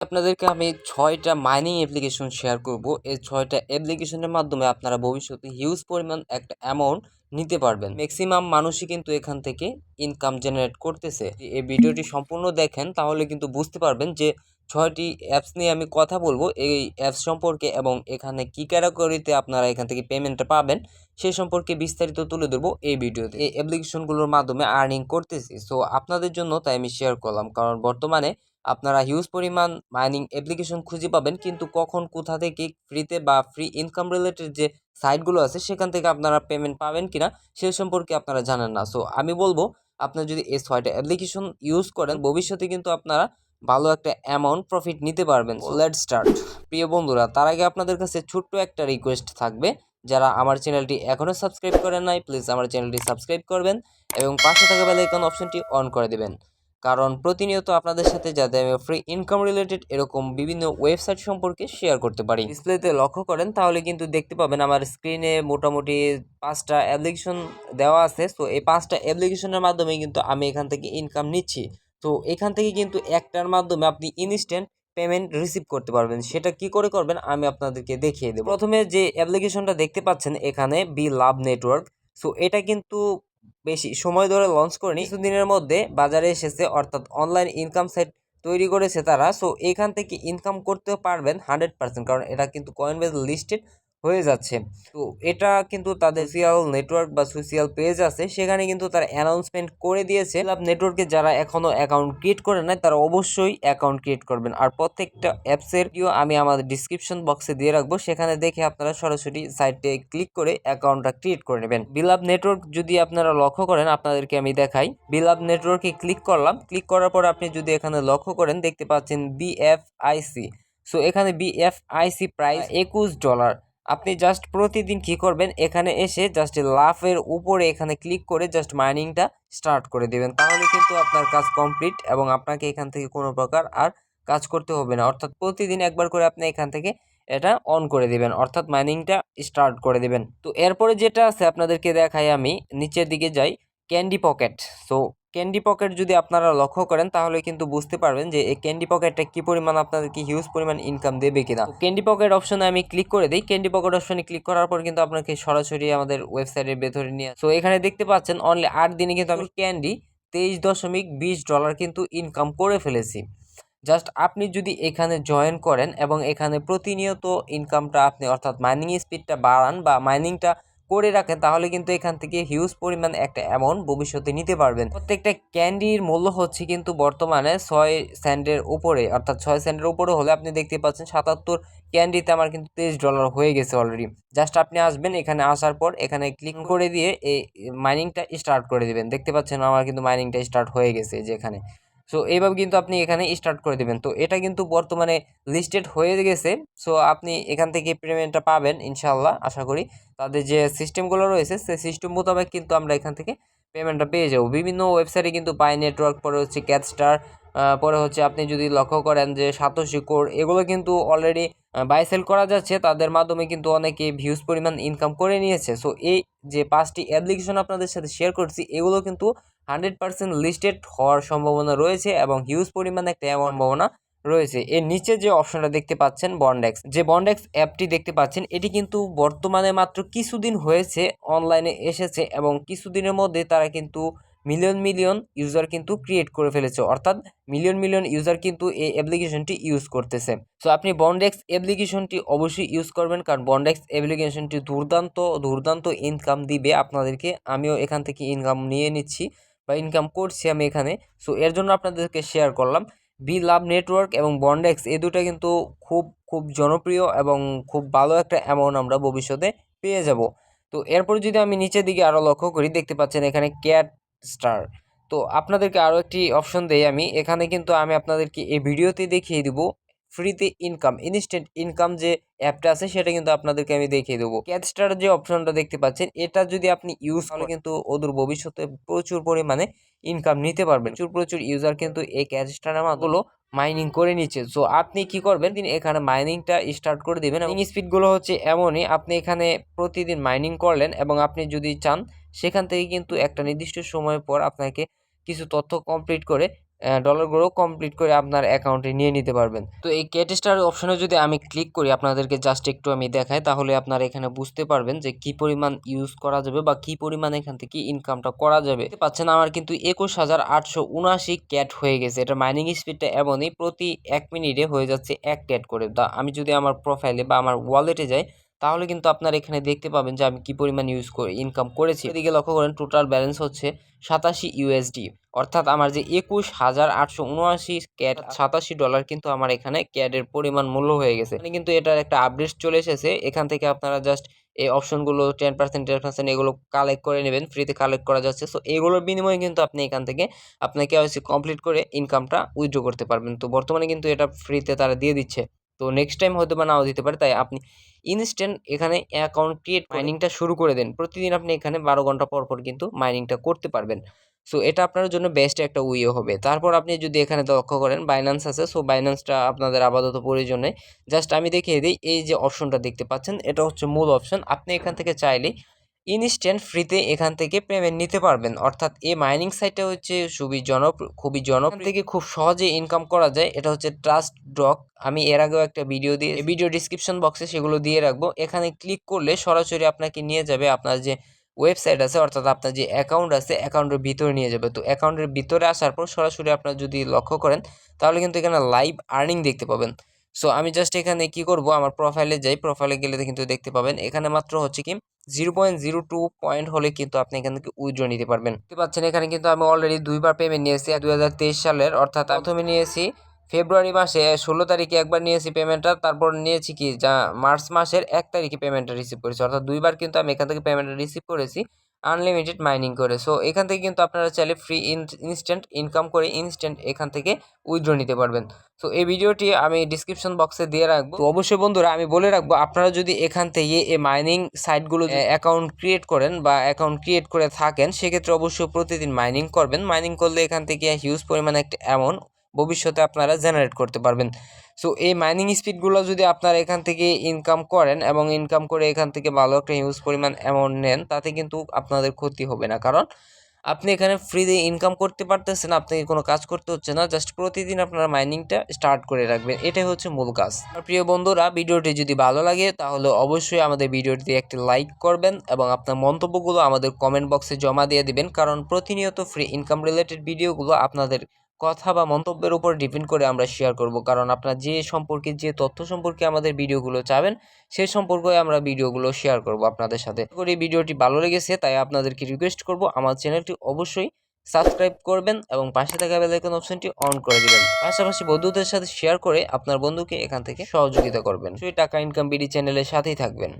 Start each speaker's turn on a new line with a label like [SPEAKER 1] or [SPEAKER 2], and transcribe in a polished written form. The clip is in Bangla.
[SPEAKER 1] আপনাদেরকে আমি ৬টা মাইনিং অ্যাপ্লিকেশন শেয়ার করব। এই ৬টা অ্যাপ্লিকেশনের মাধ্যমে আপনারা ভবিষ্যতে হিউজ পরিমাণ একটা অ্যামাউন্ট নিতে পারবেন। ম্যাক্সিমাম মানুষই কিন্তু এখান থেকে ইনকাম জেনারেট করতেছে। এই ভিডিওটি সম্পূর্ণ দেখেন তাহলে কিন্তু বুঝতে পারবেন যে ৬টি অ্যাপস নিয়ে আমি কথা বলবো এই অ্যাপস সম্পর্কে এবং এখানে কি ক্যাটাগরিতে আপনারা এখান থেকে পেমেন্টটা পাবেন সে সম্পর্কে বিস্তারিত তুলে ধরবো এই ভিডিওতে। এই অ্যাপ্লিকেশনগুলোর মাধ্যমে আর্নিং করতেছি, সো আপনাদের জন্য তাই আমি শেয়ার করলাম, কারণ বর্তমানে আপনারা হিউজ পরিমাণ মাইনিং অ্যাপ্লিকেশন খুঁজে পাবেন, কিন্তু কখন কোথা থেকে ফ্রিতে বা ফ্রি ইনকাম রিলেটেড যে সাইটগুলো আছে সেখান থেকে আপনারা পেমেন্ট পাবেন কিনা সে সম্পর্কে আপনারা জানেন না। সো আমি বলবো আপনারা যদি এই 6টা অ্যাপ্লিকেশন ইউজ করেন ভবিষ্যতে কিন্তু আপনারা ভালো একটা অ্যামাউন্ট প্রফিট নিতে পারবেন। Let's start. প্রিয় বন্ধুরা, তার আগে আপনাদের কাছে ছোট্ট একটা রিকোয়েস্ট থাকবে, যারা আমার চ্যানেলটি এখনও সাবস্ক্রাইব করেন নাই প্লিজ আমার চ্যানেলটি সাবস্ক্রাইব করবেন এবং পাশে থাকা বেল আইকন অপশনটি অন করে দেবেন, কারণ প্রতিনিয়ত আপনাদের সাথে যাতে আমি ফ্রি ইনকাম রিলেটেড এরকম বিভিন্ন ওয়েবসাইট সম্পর্কে শেয়ার করতে পারি। ডিসপ্লেতে লক্ষ্য করেন তাহলে কিন্তু দেখতে পাবেন আমার স্ক্রিনে মোটামুটি 5টা অ্যাপ্লিকেশন দেওয়া আছে। সো এই 5টা অ্যাপ্লিকেশনের মাধ্যমে কিন্তু আমি এখান থেকে ইনকাম নিচ্ছি। তো এখান থেকে কিন্তু একটার মাধ্যমে আপনি ইনস্ট্যান্ট পেমেন্ট রিসিভ করতে পারবেন। সেটা কি করে করবেন আমি আপনাদেরকে দেখিয়ে দেব। প্রথমে যে অ্যাপ্লিকেশনটা দেখতে পাচ্ছেন এখানে বি লাভ নেটওয়ার্ক, সো এটা কিন্তু বেশি সময় ধরে লঞ্চ করেনি, কিছুদিনের মধ্যে বাজারে এসেছে, অর্থাৎ অনলাইন ইনকাম সাইট তৈরি করেছে তারা। সো এখান থেকে ইনকাম করতেও পারবেন 100%, কারণ এটা কিন্তু কয়েনবেজ লিস্টেড হয়ে যাচ্ছে। তো এটা কিন্তু তাদের সোশ্যাল নেটওয়ার্ক বা সোশ্যাল পেজ আছে, সেখানে কিন্তু তারা অ্যানাউন্সমেন্ট করে দিয়েছে। লাভ নেটওয়ার্কে যারা এখনো অ্যাকাউন্ট ক্রিয়েট করে নাই তারা অবশ্যই অ্যাকাউন্ট ক্রিয়েট করবেন। আর প্রত্যেকটা অ্যাপসের ভিডিও আমি আমাদের ডিসক্রিপশন বক্সে দিয়ে রাখবো, সেখানে দেখে আপনারা সরাসরি সাইটে ক্লিক করে অ্যাকাউন্টটা ক্রিয়েট করে নেবেন। বিলাভ নেটওয়ার্ক যদি আপনারা লক্ষ্য করেন, আপনাদেরকে আমি দেখাই। বিলাভ নেটওয়ার্কে ক্লিক করলাম, ক্লিক করার পর আপনি যদি এখানে লক্ষ্য করেন দেখতে পাচ্ছেন বিএফআইসি। সো এখানে বিএফআইসি প্রাইস $21। আপনি জাস্ট প্রতিদিন কি করবেন, এখানে এসে জাস্ট লাভের উপরে এখানে ক্লিক করে জাস্ট মাইনিংটা স্টার্ট করে দেবেন, তাহলে কিন্তু আপনার কাজ কমপ্লিট এবং আপনাকে এখান থেকে কোনো প্রকার আর কাজ করতে হবে না। অর্থাৎ প্রতিদিন একবার করে আপনি এখান থেকে এটা অন করে দিবেন, অর্থাৎ মাইনিংটা স্টার্ট করে দিবেন। তো এরপরে যেটা আছে আপনাদেরকে দেখাই, আমি নিচের দিকে যাই, candy pocket. So candy pocket যদি আপনারা লক্ষ্য করেন তাহলে কিন্তু বুঝতে পারবেন যে এই ক্যান্ডি পকেটটা কি পরিমাণ আপনাদেরকে হিউজ পরিমাণ ইনকাম দেবে কিনা। ক্যান্ডি পকেট অপশনে আমি ক্লিক করে দিই। ক্যান্ডি পকেট অপশনে ক্লিক করার পর কিন্তু আপনাকে সরাসরি আমাদের ওয়েবসাইটের ভেতরে নিয়ে, সো এখানে দেখতে পাচ্ছেন অনলি 8 দিনে কিন্তু আমি ক্যান্ডি $23.20 কিন্তু ইনকাম করে ফেলেছি। জাস্ট আপনি যদি এখানে জয়েন করেন এবং এখানে প্রতিনিয়ত ইনকামটা আপনি অর্থাৎ মাইনিং স্পিডটা বাড়ান বা মাইনিংটা করে রাখেন, তাহলে কিন্তু এখান থেকে হিউজ পরিমাণ একটা অ্যামাউন্ট ভবিষ্যতে নিতে পারবেন। প্রত্যেকটা ক্যান্ডির মূল্য হচ্ছে কিন্তু বর্তমানে 6 সেন্টের উপরে, অর্থাৎ 6 সেন্টের উপরে হলে আপনি দেখতে পাচ্ছেন 77 ক্যান্ডিতে আমার কিন্তু $23 হয়ে গেছে অলরেডি। জাস্ট আপনি আসবেন, এখানে আসার পর এখানে ক্লিক করে দিয়ে এই মাইনিংটা স্টার্ট করে দিবেন। দেখতে পাচ্ছেন আমার কিন্তু মাইনিংটা স্টার্ট হয়ে গেছে যেখানে। সো এইভাবে কিন্তু আপনি এখানে স্টার্ট করে দেবেন। তো এটা কিন্তু বর্তমানে লিস্টেড হয়ে গেছে। সো আপনি এখান থেকে পেমেন্টটা পাবেন ইনশাল্লাহ, আশা করি। তাদের যে সিস্টেমগুলো রয়েছে সেই সিস্টেম মোতাবেক কিন্তু আমরা এখান থেকে পেমেন্টটা পেয়ে যাবো। বিভিন্ন ওয়েবসাইটে কিন্তু পাই নেটওয়ার্ক, পরে হচ্ছে ক্যাটস্টার, পরে হচ্ছে আপনি যদি লক্ষ্য করেন যে সাতোশি কোর, এগুলো কিন্তু অলরেডি বাই সেল করা যাচ্ছে, তাদের মাধ্যমে কিন্তু অনেকে ভিউজ পরিমাণ ইনকাম করে নিয়েছে। সো এই যে 5টি অ্যাপ্লিকেশন আপনাদের সাথে শেয়ার করছি এগুলো কিন্তু 100% লিস্টেড হওয়ার সম্ভাবনা রয়েছে এবং হিউজ পরিমাণে একটা সম্ভাবনা রয়েছে। এর নিচে যে অপশনটা দেখতে পাচ্ছেন বন্ডেক্স, যে বন্ডেক্স অ্যাপটি দেখতে পাচ্ছেন এটি কিন্তু বর্তমানে মাত্র কিছুদিন হয়েছে অনলাইনে এসেছে এবং কিছুদিনের মধ্যে তারা কিন্তু মিলিয়ন মিলিয়ন ইউজার কিন্তু ক্রিয়েট করে ফেলেছে, অর্থাৎ মিলিয়ন মিলিয়ন ইউজার কিন্তু এই অ্যাপ্লিকেশনটি ইউজ করতেছে। সো আপনি বন্ডেক্স অ্যাপ্লিকেশনটি অবশ্যই ইউজ করবেন, কারণ বন্ডেক্স অ্যাপ্লিকেশনটি দুর্দান্ত দুর্দান্ত ইনকাম দিবে আপনাদেরকে। আমিও এখান থেকে ইনকাম নিয়ে নিচ্ছি বা ইনকাম করছি আমি এখানে। সো এর জন্য আপনাদেরকে শেয়ার করলাম। বি লাভ নেটওয়ার্ক এবং বন্ডেক্স এই দুটো কিন্তু খুব খুব জনপ্রিয় এবং খুব ভালো একটা অ্যামাউন্ট আমরা ভবিষ্যতে পেয়ে যাব। তো এরপর যদি আমি নিচের দিকে আরও লক্ষ্য করি দেখতে পাচ্ছেন এখানে ক্যাট স্টার। তো আপনাদেরকে আরও একটি অপশন দেই আমি এখানে, কিন্তু আমি আপনাদেরকে এই ভিডিওতে দেখিয়ে দিব ফ্রিতে ইনকাম, ইনস্ট্যান্ট ইনকাম যে অ্যাপটা আছে সেটা কিন্তু আপনাদেরকে আমি দেখিয়ে দেবো। ক্যাটস্টার যে অপশনটা দেখতে পাচ্ছেন এটা যদি আপনি ইউজ করেন কিন্তু অদূর ভবিষ্যতে প্রচুর পরিমাণে ইনকাম নিতে পারবেন। প্রচুর প্রচুর ইউজার কিন্তু এই ক্যাটস্টারের মাধ্যমে মাইনিং করে নিচ্ছে। সো আপনি কি করবেন, তিনি এখানে মাইনিংটা স্টার্ট করে দিবেন। মাইনিং স্পিডগুলো হচ্ছে এমনই, আপনি এখানে প্রতিদিন মাইনিং করলেন এবং আপনি যদি চান সেখান থেকে কিন্তু একটা নির্দিষ্ট সময় পর আপনাকে কিছু তথ্য কমপ্লিট করে ডলারগুলো কমপ্লিট করে আপনার অ্যাকাউন্টে নিয়ে নিতে পারবেন। তো এই গেট স্টার অপশনে যদি আমি ক্লিক করি, আপনাদেরকে জাস্ট একটু আমি দেখাই, তাহলে আপনারা এখানে বুঝতে পারবেন যে কি পরিমাণ ইউজ করা যাবে বা কি পরিমাণ এখান থেকে ইনকামটা করা যাবে। দেখতে পাচ্ছেন আমার কিন্তু 21,879 ক্যাট হয়ে গেছে। এটা মাইনিং স্পিডটা এমনই, প্রতি 1 মিনিটে হয়ে যাচ্ছে 1 ক্যাট করে। আমি যদি আমার প্রোফাইলে বা আমার ওয়ালেটে যাই, তাহলে কিন্তু আপনারা এখানে দেখতে পাবেন যে আমি কি পরিমাণ ইউজ করে ইনকাম করেছি। এদিকে লক্ষ্য করেন টোটাল ব্যালেন্স হচ্ছে 87 ইউএসডি, অর্থাৎ আমার যে 21,879 ক্যাট $87 কিন্তু আমার এখানে ক্যাডের পরিমাণ মূল্য হয়ে গেছে। মানে কিন্তু এটার একটা আপডেট চলে এসেছে। এখান থেকে আপনারা জাস্ট এই অপশনগুলো 10% এগুলো কালেক্ট করে নেবেন, ফ্রিতে কালেক্ট করা যাচ্ছে। সো এগুলোর বিনিময়ে কিন্তু আপনি এখান থেকে আপনার কেওয়াইসি কমপ্লিট করে ইনকামটা উইথড্র করতে পারবেন। তো বর্তমানে কিন্তু এটা ফ্রিতে তারা দিয়ে দিচ্ছে। তো নেক্সট টাইম হয়তো বা নাও দিতে পারে, তাই আপনি ইনস্ট্যান্ট এখানে অ্যাকাউন্ট ক্রিয়েট মাইনিংটা শুরু করে দেন। প্রতিদিন আপনি এখানে 12 ঘন্টা পর পর কিন্তু মাইনিংটা করতে পারবেন। সো এটা আপনার জন্য বেস্ট একটা ওয়ে হবে। তারপর আপনি যদি এখানে লক্ষ্য করেন বাইন্যান্স আছে, সো বাইন্যান্সটা আপনাদের আপাতত প্রয়োজন নেই। জাস্ট আমি দেখিয়ে দিই, এই যে অপশনটা দেখতে পাচ্ছেন এটা হচ্ছে মূল অপশন। আপনি এখান থেকে চাইলে ইনস্ট্যান্ট ফ্রিতে এখান থেকে পেমেন্ট নিতে পারবেন। অর্থাৎ এই মাইনিং সাইটটা হচ্ছে খুবই জনপ্রিয় থেকে খুব সহজে ইনকাম করা যায়। এটা হচ্ছে ট্রাস্ট ডক। আমি এর আগেও একটা ভিডিও দিয়ে ভিডিও ডিসক্রিপশন বক্সে সেগুলো দিয়ে রাখবো। এখানে ক্লিক করলে সরাসরি আপনাকে নিয়ে যাবে আপনার যে ওয়েবসাইট আছে, অর্থাৎ আপনার যে অ্যাকাউন্ট আছে অ্যাকাউন্টের ভিতরে নিয়ে যাবে। তো অ্যাকাউন্টের ভিতরে আসার পর সরাসরি আপনার যদি লক্ষ্য করেন, তাহলে কিন্তু এখানে লাইভ আর্নিং দেখতে পাবেন। সো আমি জাস্ট এখানে কি করব, আমার প্রোফাইলে যাই। প্রোফাইলে গেলে কিন্তু দেখতে পাবেন এখানে মাত্র হচ্ছে কি 0.02 পয়েন্ট হলে কিন্তু আপনি এখান থেকে উইথড্র নিতে পারবেন। দেখতে পাচ্ছেন এখানে কিন্তু আমি অলরেডি 2বার পেমেন্ট নিয়েছি 2023 সালের, অর্থাৎ প্রথমে নিয়েছি ফেব্রুয়ারি মাসে 16 তারিখে একবার নিয়েছি পেমেন্টটা, তারপর নিয়েছি কি যা মার্চ মাসের 1 তারিখে পেমেন্টটা রিসিভ করেছি। অর্থাৎ 2বার কিন্তু আমি এখান থেকে পেমেন্টটা রিসিভ করেছি আনলিমিটেড মাইনিং করে। সো এখান থেকে কিন্তু আপনারা চাইলে ফ্রি ইনস্ট্যান্ট ইনকাম করে ইনস্ট্যান্ট এখান থেকে উইথড্র নিতে পারবেন। তো এই ভিডিওটি আমি ডিসক্রিপশন বক্সে দিয়ে রাখবো। তো অবশ্যই বন্ধুরা আমি বলে রাখবো, আপনারা যদি এখান থেকে এই মাইনিং সাইটগুলো অ্যাকাউন্ট ক্রিয়েট করেন বা অ্যাকাউন্ট ক্রিয়েট করে থাকেন, সেক্ষেত্রে অবশ্যই প্রতিদিন মাইনিং করবেন। মাইনিং করলে এখান থেকে হিউজ পরিমাণে একটা অ্যামাউন্ট ভবিষ্যতে আপনারা জেনারেট করতে পারবেন। সো এই মাইনিং স্পিডগুলো যদি আপনারা এখান থেকে ইনকাম করেন এবং ইনকাম করে এখান থেকে ভালো একটা হিউজ পরিমাণ অ্যামাউন্ট নেন, তাতে কিন্তু আপনাদের ক্ষতি হবে না। কারণ আপনি এখানে ফ্রিতে ইনকাম করতে পারতেছেন, আপনাকে কোনো কাজ করতে হচ্ছে না, জাস্ট প্রতিদিন আপনারা মাইনিংটা স্টার্ট করে রাখবেন। এটাই হচ্ছে মূল কাজ। আর প্রিয় বন্ধুরা, ভিডিওটি যদি ভালো লাগে তাহলে অবশ্যই আমাদের ভিডিওটিতে একটি লাইক করবেন এবং আপনার মন্তব্যগুলো আমাদের কমেন্ট বক্সে জমা দিয়ে দিবেন। কারণ প্রতিনিয়ত ফ্রি ইনকাম রিলেটেড ভিডিওগুলো আপনাদের কথা বা মন্তব্যের উপর ডিপেন্ড করে আমরা শেয়ার করব। কারণ আপনার যে তথ্য সম্পর্কে আমাদের ভিডিওগুলো চাবেন, সেই সম্পর্কে আমরা ভিডিওগুলো শেয়ার করব আপনাদের সাথে। এই ভিডিওটি ভালো লেগেছে, তাই আপনাদেরকে রিকোয়েস্ট করব আমার চ্যানেলটি অবশ্যই সাবস্ক্রাইব করবেন এবং পাশে থাকা বেল আইকন অপশনটি অন করে দিবেন। পাশাপাশি বন্ধুদের সাথে শেয়ার করে আপনার বন্ধুকে এখান থেকে সহযোগিতা করবেন। সেই টাকা ইনকাম বিডি চ্যানেলের সাথেই থাকবেন।